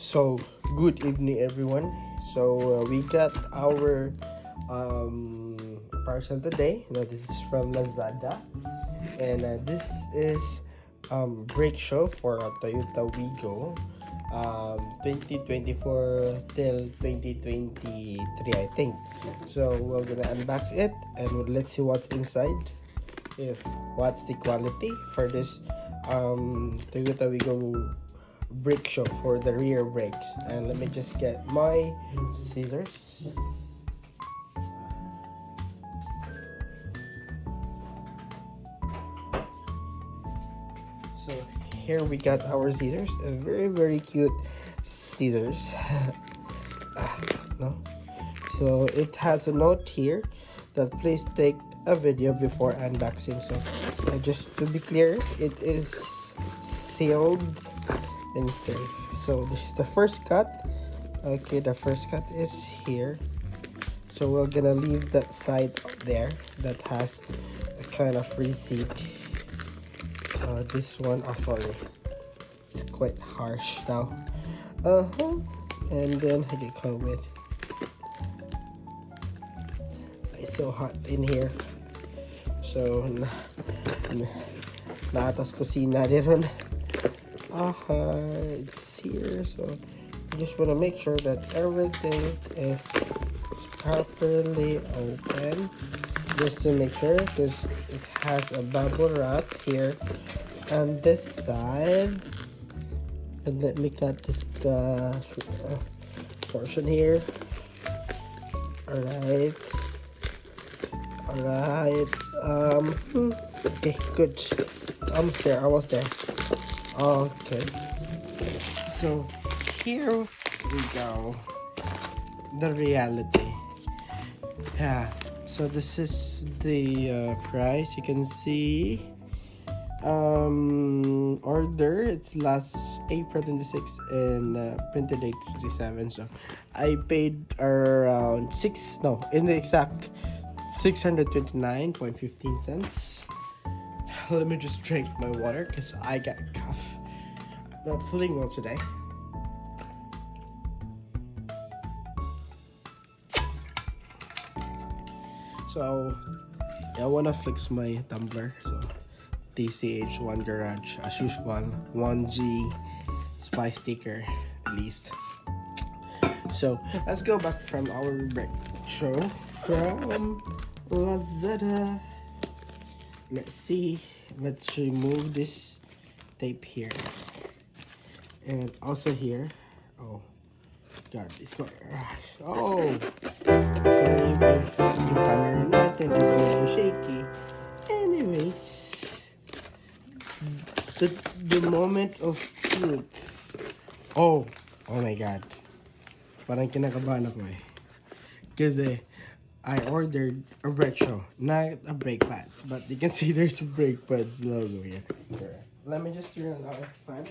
So, good evening, everyone. So, we got our parcel today. This is from Lazada, and this is brake show for Toyota Wigo 2024 till 2023, I think. So, we're gonna unbox it and let's see what's inside. If what's the quality for this Toyota Wigo brake show for the rear brakes. And let me just get my scissors. So here we got our scissors, a very cute scissors. No, so it has a note here that please take a video before unboxing. So just to be clear, it is sealed and safe. So this is the first cut. Okay, the first cut is here. So we're gonna leave that side there that has a kind of receipt. This one, oh sorry, it's quite harsh now. And then I get caught with. It's so hot in here. So naatas kusina din. It's here. So I just want to make sure that everything is properly open, just to make sure, because it has a bubble wrap here on this side. And let me cut this portion here. Alright. Okay, good. Almost there. Okay. So here we go. The reality. Yeah. So this is the price. You can see order. It's last April 26 and printed date 57. So I paid around in the exact 629.15 cents. Let me just drink my water because I got a cough. I'm not feeling well today. So I wanna flex my tumbler. So TCH One Garage as usual, 1G spy sticker at least. So let's go back from our brake show from Lazada. Let's see. Let's remove this tape here, and also here. Oh God, it's not. Oh, sorry if yung camera natin is medyo shaky. Anyways, the moment of truth. Oh my God. Parang kinakabahan ako eh. Kasi I ordered a brake show, not a brake pads, but you can see there's a brake pads logo here. Let me just turn on our fan.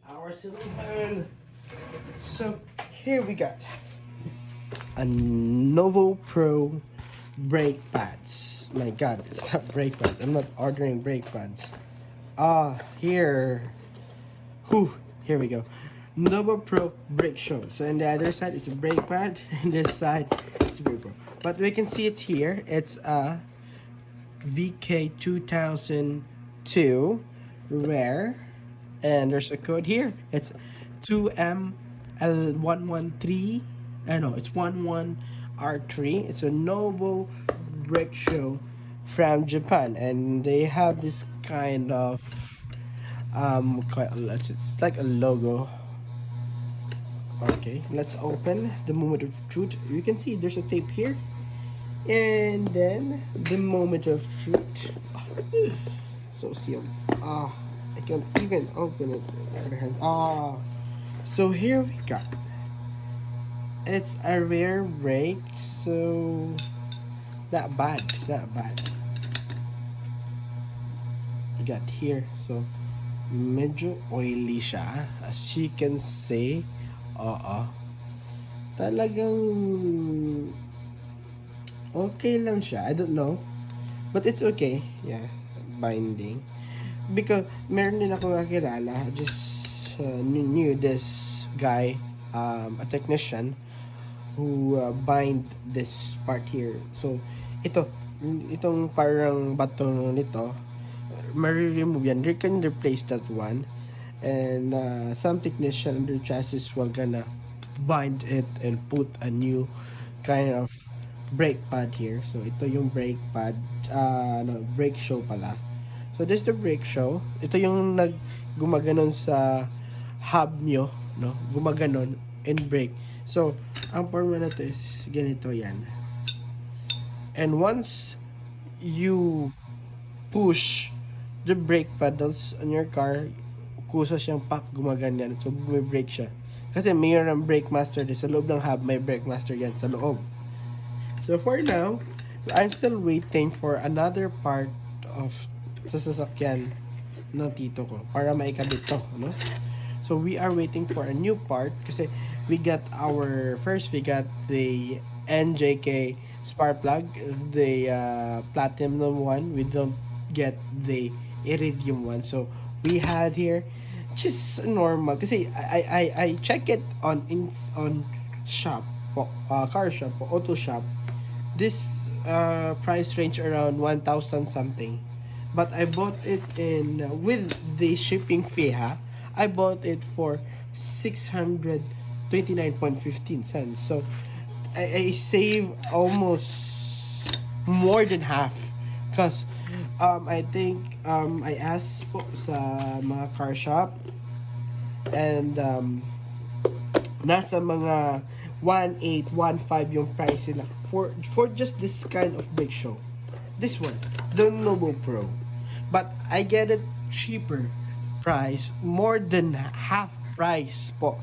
Our ceiling fan. So here we got a Novo Pro brake pads. My God, it's not brake pads. I'm not ordering brake pads. Here we go. Novo Pro brake show. So on the other side it's a brake pad, and this side it's a brake pro. But we can see it here. It's a VK 2002 rare, and there's a code here. It's 2ML113. No, it's 11R3. It's a Novo brake show from Japan, and they have this kind of it's like a logo. Okay, let's open the moment of truth. You can see there's a tape here, and then the moment of truth. So sealed. I can't even open it with my other hand. So here we go. It's a rear brake, so not bad. You got here, so medyo oily siya, as you can see. Talagang okay lang siya. I don't know, but it's okay. Yeah, binding. Because meron din ako kakilala, just knew this guy, a technician, who bind this part here. So, itong parang bato nito, remove yan. They can replace that one. And some technician under chassis will gonna bind it and put a new kind of brake pad here. So, ito yung brake pad, brake show pala. So, this is the brake show. Ito yung gumaganon sa hub nyo, no? Gumaganon and brake. So, ang forma na to is ganito yan. And once you push the brake pedals on your car, kusa siyang pak, gumaganyan. So, may brake siya. Kasi mayroon ng brake master din. Sa loob ng hub, may brake master yan sa loob. So, for now, I'm still waiting for another part of sa sasakyan ng tito ko para maikabit to, no? So we are waiting for a new part kasi we got the NJK spark plug, the platinum one. We don't get the iridium one. So we had here just normal kasi I check it on shop, car shop, auto shop. This price range around 1,000 something. But I bought it in with the shipping fee, I bought it for 629.15 cents. So I save almost more than half because I think I asked po sa mga car shop and nasa mga 1.8, 1.5 yung price nila for just this kind of brake show. This one, the Noble Pro. But I get it cheaper price, more than half price po,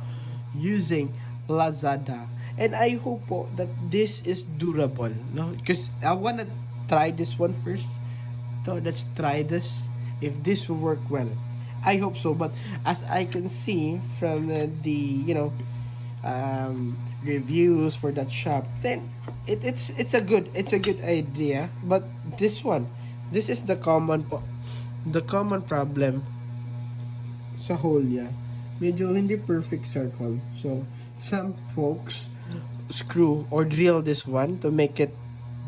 using Lazada. And I hope po that this is durable, no? Because I wanna try this one first. So let's try this. If this will work well, I hope so. But as I can see from the reviews for that shop, then it's a good idea. But this is the common problem sa hole niya. Medyo hindi perfect circle. So some folks screw or drill this one to make it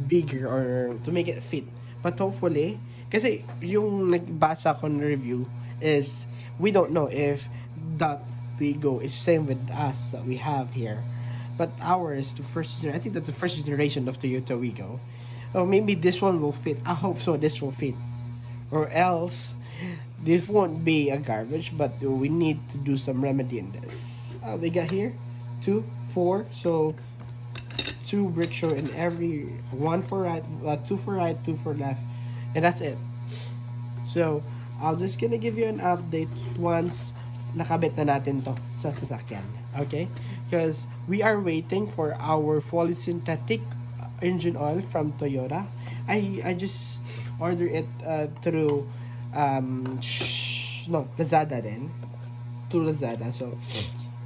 bigger or to make it fit. But hopefully, kasi yung nagbasa ko ng review is we don't know if that Vigo is same with us that we have here. But ours, I think that's the first generation of Toyota Vigo. Or maybe this one will fit. I hope so, this will fit. Or else, this won't be a garbage, but we need to do some remedy in this. We got here 2, 4, so 2 brake show in every, 1 for right, 2 for right, 2 for left, and that's it. So, I'm just gonna give you an update once nakabit na natin to sa sasakyan. Okay? Because we are waiting for our fully synthetic engine oil from Toyota. I just ordered it through Lazada then. Through Lazada. So,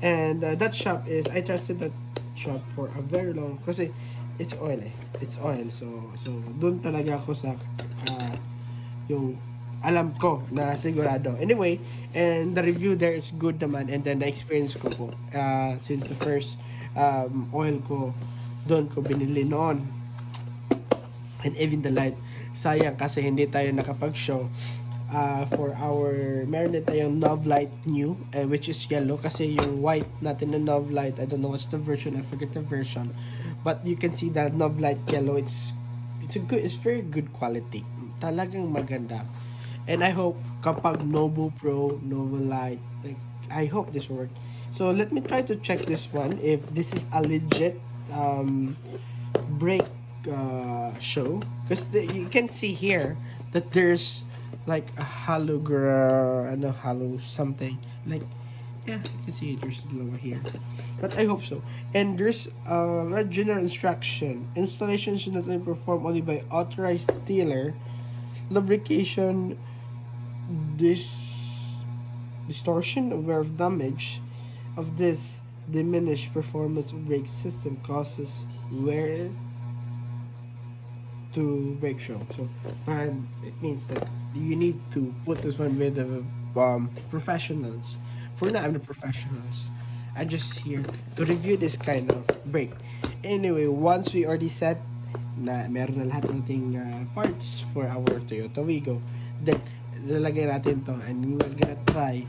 and that shop is, I trusted that shop for a very long, kasi it's oil It's oil. So doon talaga ako sa yung alam ko na sigurado. Anyway, and the review there is good naman, and then the experience ko po since the first oil ko doon ko binili noon, and even the light, sayang kasi hindi tayo nakapag-show for our, meron din tayong Nov Light new, which is yellow, kasi yung white natin na Nov Light, I don't know what's the version, I forget the version, but you can see that Nov Light yellow, it's very good quality, talagang maganda. And I hope kapag Noble Pro, Noble Light, like, I hope this will work. So let me try to check this one if this is a legit brake show, because you can see here that there's like a hollow something, like, yeah, you can see it, there's over here, but I hope so. And there's a general instruction: installation should not be performed only by authorized dealer. Lubrication distortion, aware of damage of this diminished performance of brake system causes wear to brake show. So it means that you need to put this one with the professionals for now, I'm the professionals. I'm just here to review this kind of brake. Anyway, once we already set na meron na lahat ng ating parts for our Toyota Wigo, then lalagay natin to and we're gonna try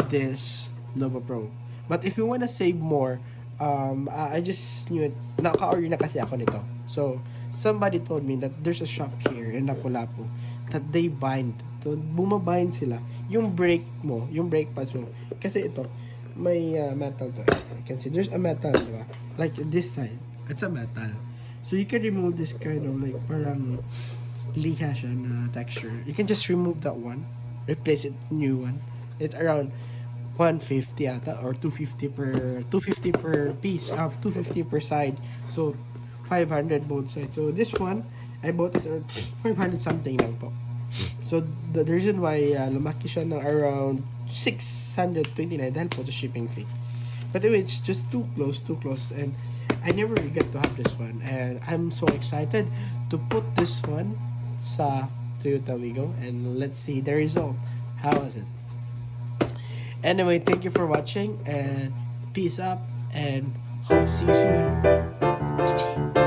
this Nova Pro. But if you wanna save more, I just knew it, naka-order na kasi ako nito. So, somebody told me that there's a shop here in Lapu-Lapu that they bind. So, bumabind sila. Yung brake mo, yung brake pads mo. Kasi ito, may metal to. You can see, there's a metal, di ba? Like this side, it's a metal. So, you can remove this kind of like parang liha siya na texture. You can just remove that one, replace it new one. It's around 150 ata or 250 per piece, 250 per side. So 500 both sides. So this one I bought is 500 something lang po. So the reason why lumaki siya ng around 629 dahil po the shipping fee. But anyway, it's just too close and I never really get to have this one and I'm so excited to put this one sa Toyota Wigo and let's see the result. How is it? Anyway, thank you for watching and peace up and hope to see you soon.